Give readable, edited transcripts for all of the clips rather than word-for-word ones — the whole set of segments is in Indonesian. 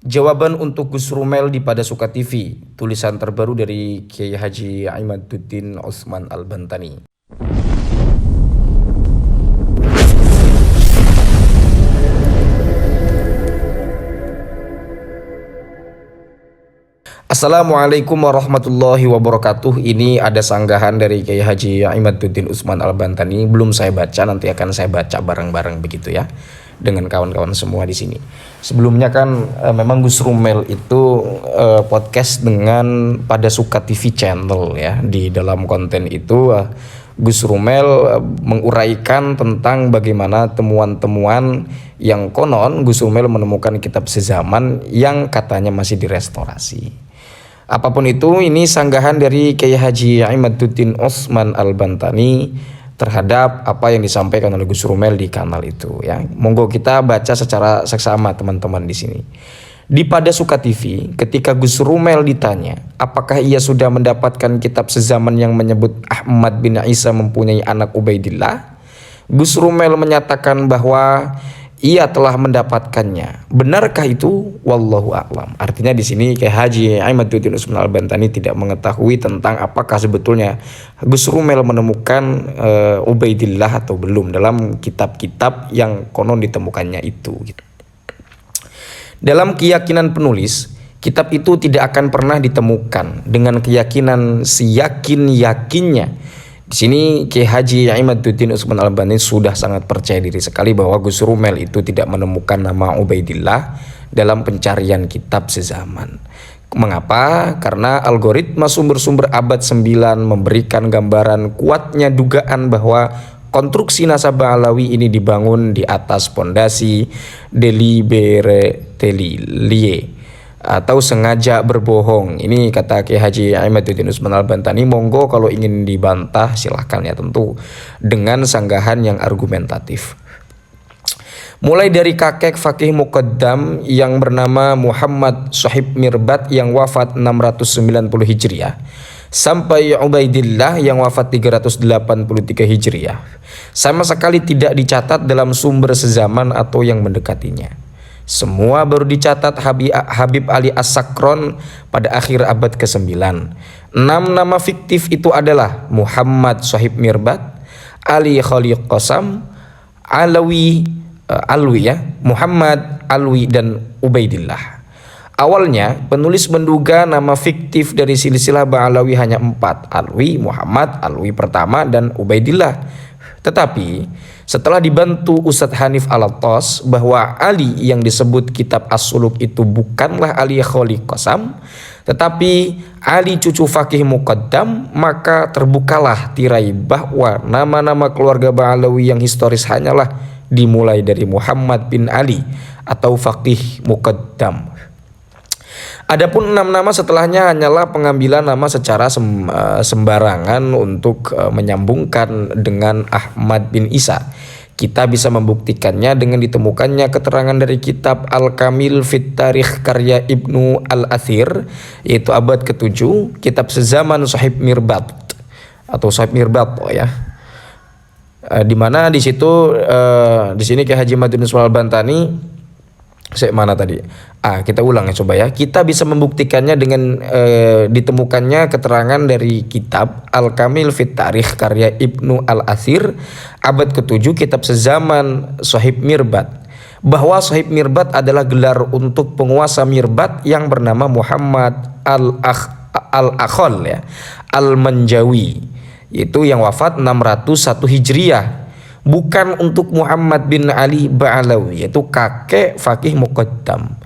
Jawaban untuk Gus Rumel di Pada Suka TV, tulisan terbaru dari Kiai Haji Imaduddin Utsman Al-Bantani. Assalamualaikum warahmatullahi wabarakatuh. Ini ada sanggahan dari Kiai Haji Imaduddin Utsman Al-Bantani. Belum saya baca, nanti akan saya baca bareng-bareng begitu ya, dengan kawan-kawan semua di sini. Sebelumnya kan memang Gus Rumel itu podcast dengan Pada Suka TV channel ya. Di dalam konten itu Gus Rumel menguraikan tentang bagaimana temuan-temuan yang konon Gus Rumel menemukan kitab sezaman yang katanya masih direstorasi. Apapun itu, ini sanggahan dari Kiai Haji Imaduddin Utsman Al-Bantani terhadap apa yang disampaikan oleh Gus Rumel di kanal itu ya. Monggo kita baca secara seksama teman-teman di sini. Di Pada Suka TV, ketika Gus Rumel ditanya apakah ia sudah mendapatkan kitab sezaman yang menyebut Ahmad bin Isa mempunyai anak Ubaidillah, Gus Rumel menyatakan bahwa ia telah mendapatkannya. Benarkah itu? Wallahu a'lam. Artinya di sini Kiai Haji Imaduddin Utsman Al-Bantani tidak mengetahui tentang apakah sebetulnya Gus Rumel menemukan Ubaidillah atau belum dalam kitab-kitab yang konon ditemukannya itu. Dalam keyakinan penulis, kitab itu tidak akan pernah ditemukan dengan keyakinan seyakin-yakinnya. Di sini Kiai Haji Imaduddin Utsman Al-Bantani sudah sangat percaya diri sekali bahwa Gus Rumel itu tidak menemukan nama Ubaidillah dalam pencarian kitab sezaman. Mengapa? Karena algoritma sumber-sumber abad 9 memberikan gambaran kuatnya dugaan bahwa konstruksi nasabah Alawi ini dibangun di atas pondasi deliberately atau sengaja berbohong. Ini kata Kiai Haji Imaduddin Utsman Al-Bantani. Monggo kalau ingin dibantah silahkan ya, tentu dengan sanggahan yang argumentatif. Mulai dari kakek fakih muqaddam yang bernama Muhammad Shahib Mirbat yang wafat 690 Hijriah sampai Ubaidillah yang wafat 383 Hijriah sama sekali tidak dicatat dalam sumber sezaman atau yang mendekatinya. Semua baru dicatat Habib Ali As-Sakron pada akhir abad ke-9. 6 nama fiktif itu adalah Muhammad Shahib Mirbat, Ali Khalil Qasam, Alwi, Muhammad, Alwi, dan Ubaidillah. Awalnya penulis menduga nama fiktif dari silsilah Ba'alawi hanya 4, Alwi, Muhammad, Alwi pertama, dan Ubaidillah. Tetapi setelah dibantu Ustadz Hanif Al-Attas bahwa Ali yang disebut kitab As-Suluk itu bukanlah Ali Khalil Qasam, tetapi Ali cucu fakih muqaddam, maka terbukalah tirai bahwa nama-nama keluarga Ba'alawi yang historis hanyalah dimulai dari Muhammad bin Ali atau fakih muqaddam. Adapun 6 nama setelahnya hanyalah pengambilan nama secara sembarangan untuk menyambungkan dengan Ahmad bin Isa. Kita bisa membuktikannya dengan ditemukannya keterangan dari kitab Al-Kamil Fit Tarikh karya Ibnu Al-Athir, yaitu abad ke-7, kitab sezaman Shahib Mirbat atau Shahib Mirbat ya. Di mana di situ di sini Kiai Haji Imaduddin Utsman Al-Bantani mana tadi? Kita ulang ya coba ya. Kita bisa membuktikannya dengan ditemukannya keterangan dari kitab Al-Kamil Fit Tarikh karya Ibnu Al-Athir abad ke-7 kitab sezaman Shahib Mirbat, bahwa Shahib Mirbat adalah gelar untuk penguasa Mirbat yang bernama Muhammad Al-Akhol ya, Al-Manjawi, yaitu yang wafat 601 Hijriah. Bukan untuk Muhammad bin Ali Ba'alawi, yaitu kakek fakih muqaddam.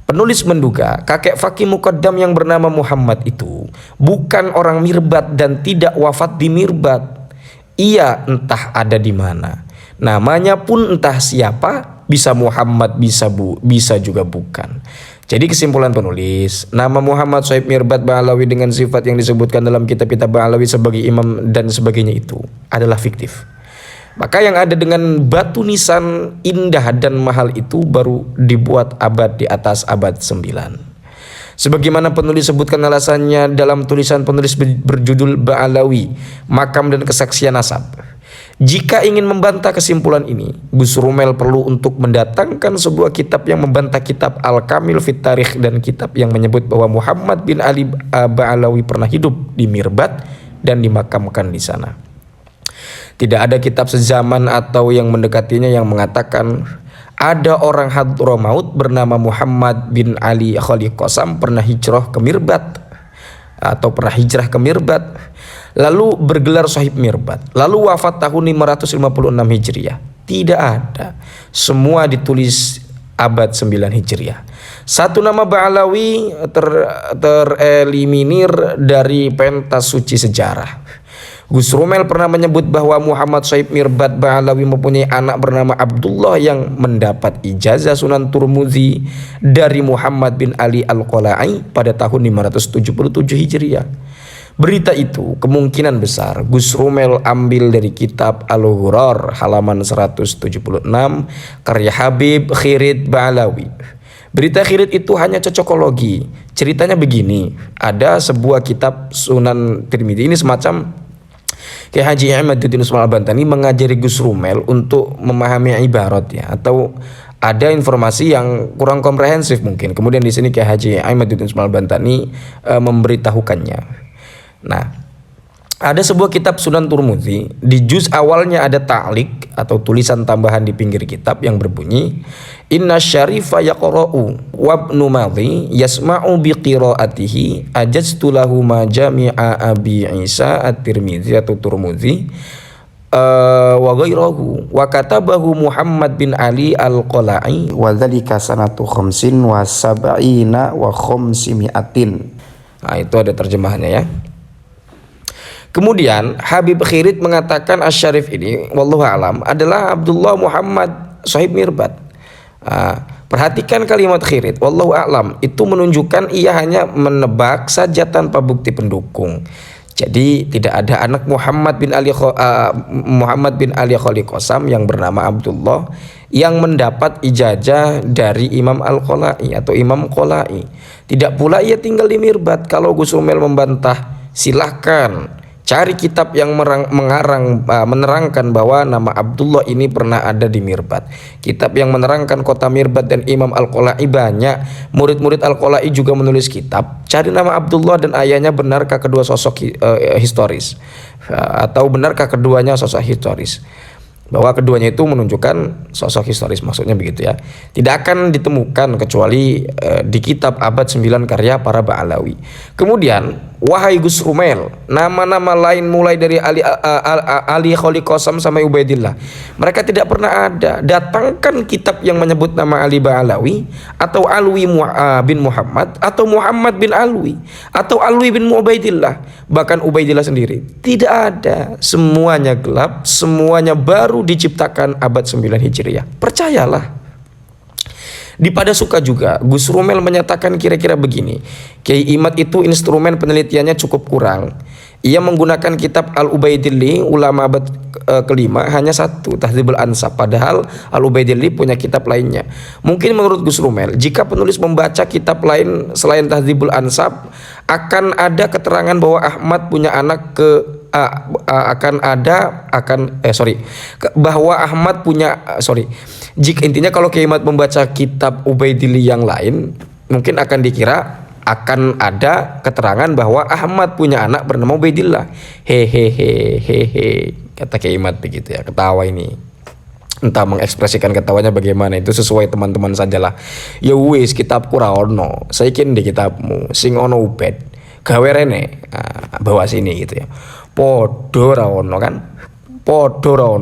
Penulis menduga kakek fakih muqaddam yang bernama Muhammad itu bukan orang Mirbat dan tidak wafat di Mirbat. Ia entah ada di mana. Namanya pun entah siapa, bisa Muhammad, bisa juga bukan. Jadi kesimpulan penulis, nama Muhammad Shahib Mirbat Ba'alawi dengan sifat yang disebutkan dalam kitab-kitab Ba'alawi sebagai imam dan sebagainya itu adalah fiktif. Maka yang ada dengan batu nisan indah dan mahal itu baru dibuat abad di atas abad 9. Sebagaimana penulis sebutkan alasannya dalam tulisan penulis berjudul Ba'alawi, Makam dan Kesaksian Nasab. Jika ingin membantah kesimpulan ini, Gus Rumel perlu untuk mendatangkan sebuah kitab yang membantah kitab Al-Kamil fit Tarikh dan kitab yang menyebut bahwa Muhammad bin Ali Ba'alawi pernah hidup di Mirbat dan dimakamkan di sana. Tidak ada kitab sezaman atau yang mendekatinya yang mengatakan ada orang Hadramaut bernama Muhammad bin Ali Khaliqosam pernah hijrah ke Mirbat atau pernah hijrah ke Mirbat, lalu bergelar Sahib Mirbat, lalu wafat tahun 556 Hijriah. Tidak ada. Semua ditulis abad 9 Hijriah. Satu nama Ba'alawi tereliminir dari pentas suci sejarah. Gus Rumel pernah menyebut bahwa Muhammad Sahib Mirbat Ba'alawi mempunyai anak bernama Abdullah yang mendapat ijazah Sunan Turmuzi dari Muhammad bin Ali Al-Qala'i pada tahun 577 Hijriah. Berita itu kemungkinan besar Gus Rumel ambil dari kitab Al-Ghurar halaman 176 karya Habib Khirit Ba'alawi. Berita Khirit itu hanya cocokologi. Ceritanya begini, ada sebuah kitab Sunan Tirmidzi, ini semacam Kiai Haji Ahmaduddin Usman Al-Bantani mengajari Gus Rumel untuk memahami ibarat ya, atau ada informasi yang kurang komprehensif mungkin. Kemudian di sini Kiai Haji Ahmaduddin Usman Al-Bantani memberitahukannya. Nah, ada sebuah kitab Sunan Turmuzi, di juz awalnya ada ta'liq atau tulisan tambahan di pinggir kitab yang berbunyi Inna syarifa yaqra'u wabnu madhi yasma'u biqira'atihi ajaztu lahu ma jami'a Abi Isa at-Tirmidzi atau Turmuzi wa ghairahu wa katabahu Muhammad bin Ali Al-Qala'i wa dzalika sanatu khamsin wa sab'ina wa khamsimi'atin. Nah, itu ada terjemahannya ya. Kemudian Habib Khirit mengatakan Asy-Syarif ini wallahu alam adalah Abdullah Muhammad Sahib Mirbat. Perhatikan kalimat Khirit wallahu a'lam, itu menunjukkan ia hanya menebak saja tanpa bukti pendukung. Jadi tidak ada anak Muhammad bin Ali Khaliqosam yang bernama Abdullah yang mendapat ijazah dari Imam Al-Qala'i atau Imam Qala'i. Tidak pula ia tinggal di Mirbat. Kalau Gus Rumel membantah, silahkan cari kitab yang menerangkan bahwa nama Abdullah ini pernah ada di Mirbat. Kitab yang menerangkan kota Mirbat dan Imam Al-Qala'i banyak. Murid-murid Al-Qala'i juga menulis kitab. Cari nama Abdullah dan ayahnya, benarkah kedua sosok historis? Atau benarkah keduanya sosok historis? Bahwa keduanya itu menunjukkan sosok historis, maksudnya begitu ya. Tidak akan ditemukan kecuali di kitab abad 9 karya para Ba'alawi. Kemudian, wahai Gus Rumel, nama-nama lain mulai dari Ali Khaliqosam sampai Ubaidillah, mereka tidak pernah ada. Datangkan kitab yang menyebut nama Ali Ba'alawi atau Alwi bin Muhammad atau Muhammad bin Alwi atau Alwi bin Ubaidillah, bahkan Ubaidillah sendiri. Tidak ada. Semuanya gelap, semuanya baru diciptakan abad 9 Hijriah. Percayalah. Di Pada Suka juga Gus Rumel menyatakan kira-kira begini, Kiai Imad itu instrumen penelitiannya cukup kurang. Ia menggunakan kitab Al-Ubaidilli ulama abad kelima hanya satu, Tahdzibul Ansab, padahal Al-Ubaidilli punya kitab lainnya. Mungkin menurut Gus Rumel, jika penulis membaca kitab lain selain Tahdzibul Ansab, akan ada keterangan bahwa Ahmad punya anak bahwa Ahmad punya jika intinya kalau Kiai Imad membaca kitab Ubaidilli yang lain, mungkin akan dikira akan ada keterangan bahwa Ahmad punya anak bernama Ubaidillah. Hehehe, kata Kiai Imad begitu ya, ketawa ini. Entah mengekspresikan ketawanya bagaimana, itu sesuai teman-teman sajalah. Ya wis, kitabku ra ono, saikin di kitabmu sing ono Ubaid gawe rene, bawa sini gitu ya. Podo ra ono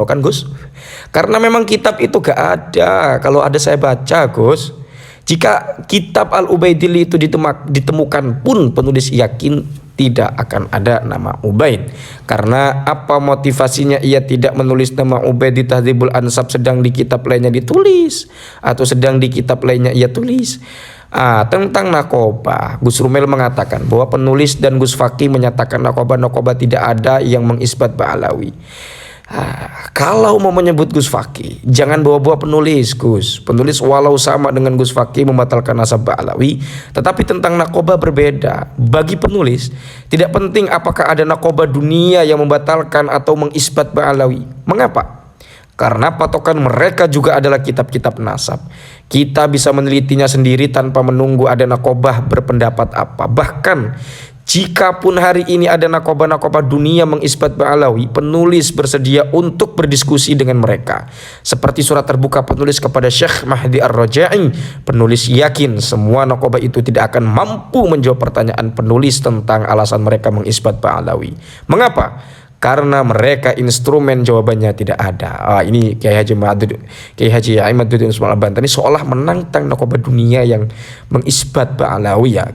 kan Gus, karena memang kitab itu gak ada. Kalau ada saya baca Gus. Jika kitab Al-Ubaidilli itu ditemukan pun penulis yakin tidak akan ada nama Ubaid. Karena apa motivasinya ia tidak menulis nama Ubaid di Tahdzibul Ansab sedang di kitab lainnya ditulis, atau sedang di kitab lainnya ia tulis. Tentang Nakoba, Gus Rumel mengatakan bahwa penulis dan Gus Faki menyatakan Nakoba tidak ada yang mengisbat Ba'alawi. Kalau mau menyebut Gus Fakih, jangan bawa-bawa penulis Gus. Penulis walau sama dengan Gus Fakih membatalkan nasab Ba'alawi, tetapi tentang nakoba berbeda. Bagi penulis, tidak penting apakah ada nakoba dunia yang membatalkan atau mengisbat Ba'alawi. Mengapa? Karena patokan mereka juga adalah kitab-kitab nasab. Kita bisa menelitinya sendiri tanpa menunggu ada nakobah berpendapat apa. Bahkan jikapun hari ini ada nakoba-nakoba dunia mengisbat Ba'alawi, penulis bersedia untuk berdiskusi dengan mereka. Seperti surat terbuka penulis kepada Syekh Mahdi Ar-Raja'i, penulis yakin semua nakoba itu tidak akan mampu menjawab pertanyaan penulis tentang alasan mereka mengisbat Ba'alawi. Mengapa? Karena mereka instrumen jawabannya tidak ada. Ini Kiai Haji Aimaduddin Usman Al-Bantani seolah menantang nakoba dunia yang mengisbat Ba'alawi ya.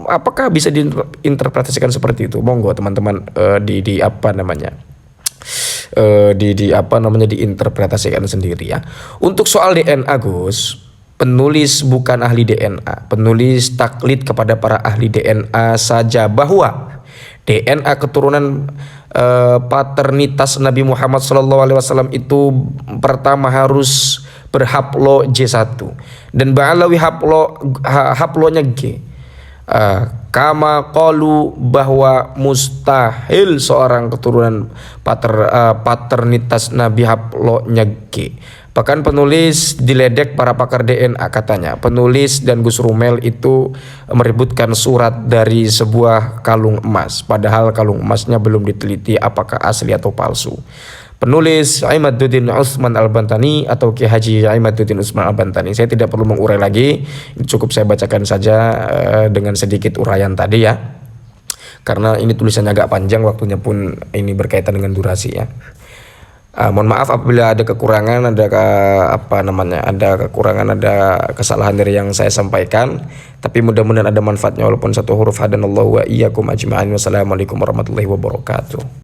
Apakah bisa diinterpretasikan seperti itu? Monggo teman-teman diinterpretasikan sendiri ya. Untuk soal DNA Gus, penulis bukan ahli DNA. Penulis taklid kepada para ahli DNA saja bahwa DNA keturunan paternitas Nabi Muhammad SAW itu pertama harus berhaplo J1 dan Ba'alawi haplonya G. Kama qalu bahwa mustahil seorang keturunan paternitas Nabi haplonya G. Bahkan penulis diledek para pakar DNA katanya. Penulis dan Gus Rumel itu meributkan surat dari sebuah kalung emas. Padahal kalung emasnya belum diteliti apakah asli atau palsu. Penulis Aimaduddin Usman Al-Bantani atau Kiai Haji Aimaduddin Usman Al-Bantani. Saya tidak perlu mengurai lagi. Cukup saya bacakan saja dengan sedikit uraian tadi ya. Karena ini tulisannya agak panjang, waktunya pun ini berkaitan dengan durasi ya. Mohon maaf apabila ada kekurangan, ada kesalahan dari yang saya sampaikan. Tapi mudah-mudahan ada manfaatnya walaupun satu huruf. Hadanallahu wa iyyakum ajma'in. Wassalamualaikum warahmatullahi wabarakatuh.